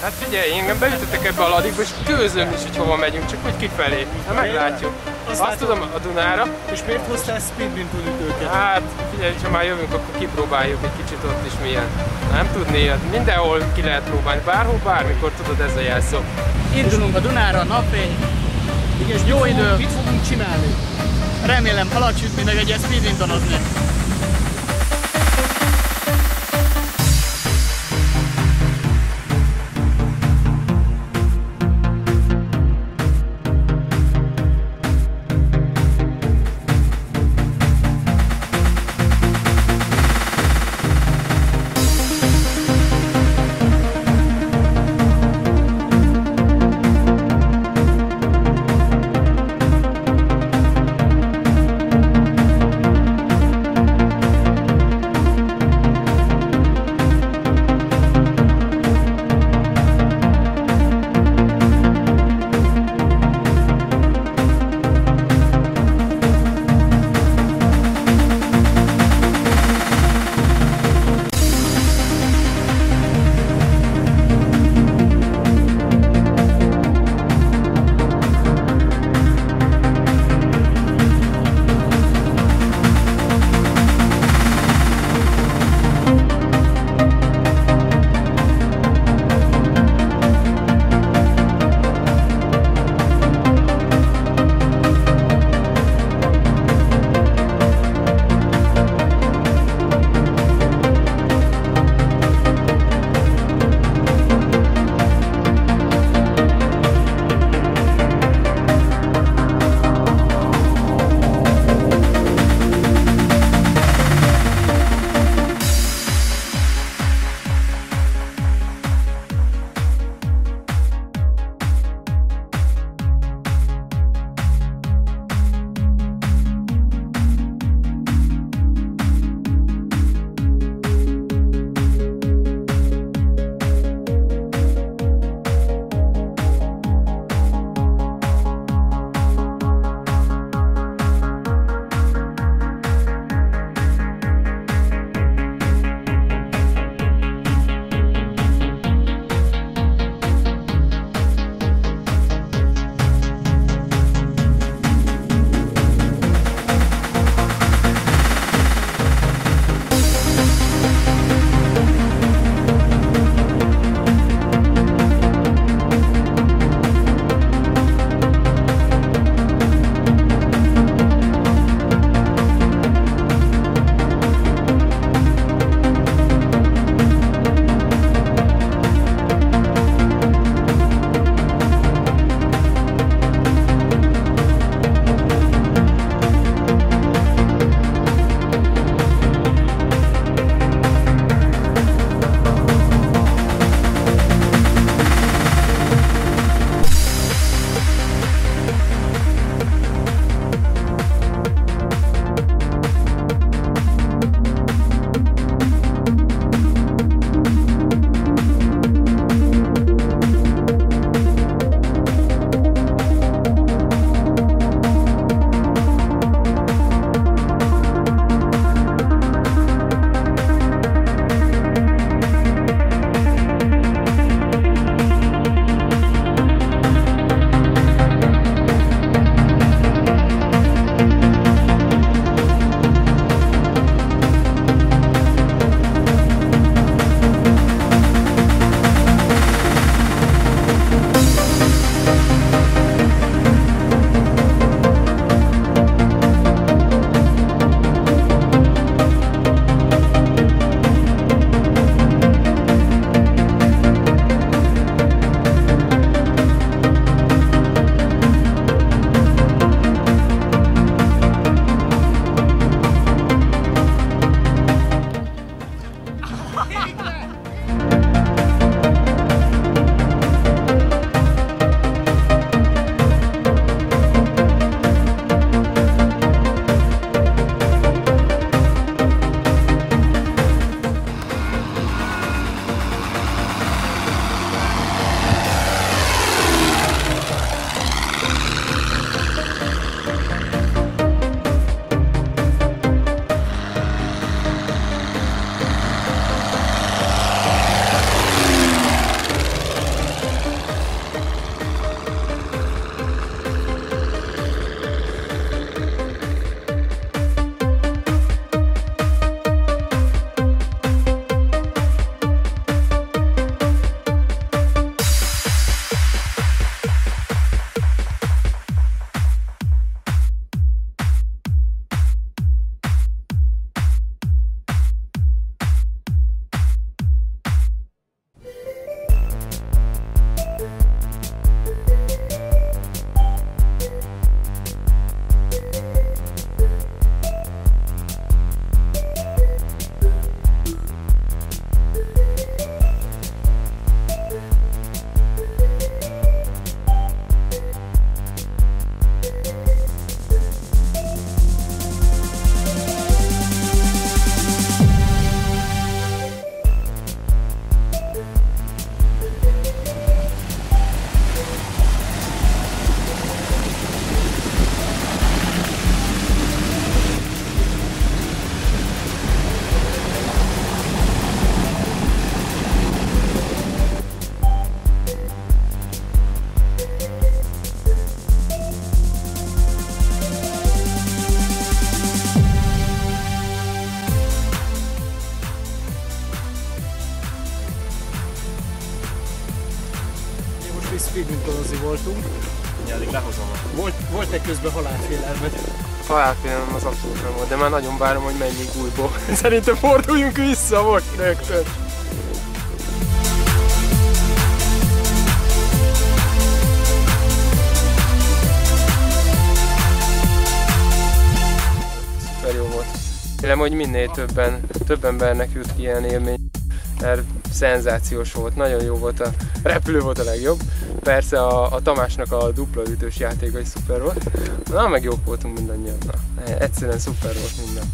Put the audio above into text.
Hát figyelj, engem beütöttek ebbe a ladikba, és tőzöm is, hogy hova megyünk, csak úgy kifelé. Hát meglátjuk. Azt tudom, a Dunára. És miért hoztál speedminton ütőket? Hát figyelj, ha már jövünk, akkor kipróbáljuk egy kicsit ott is milyen. Nem tudni, hát mindenhol ki lehet próbálni, bárhol, bármikor, tudod, ez a jelszó. Indulunk a Dunára, napfény, jó idő. Mit fogunk csinálni? Remélem halat sütni, meg egyet speedmintonozni. is speedmintonozni voltunk. Nyárig lehozom. Volt-e közben halálfélelmed? Halálfélelem az abszolút nem volt, de már nagyon várom, hogy menjünk újból. Szerintem forduljunk vissza most rögtön. Szuper jó volt. Kérem, hogy minél több embernek jut ki ilyen élmény, mert szenzációs volt, nagyon jó volt, a repülő volt a legjobb. Persze a Tamásnak a dupla ütős játéka is szuper volt. Na, meg jók voltunk mindannyian. Na, egyszerűen szuper volt minden.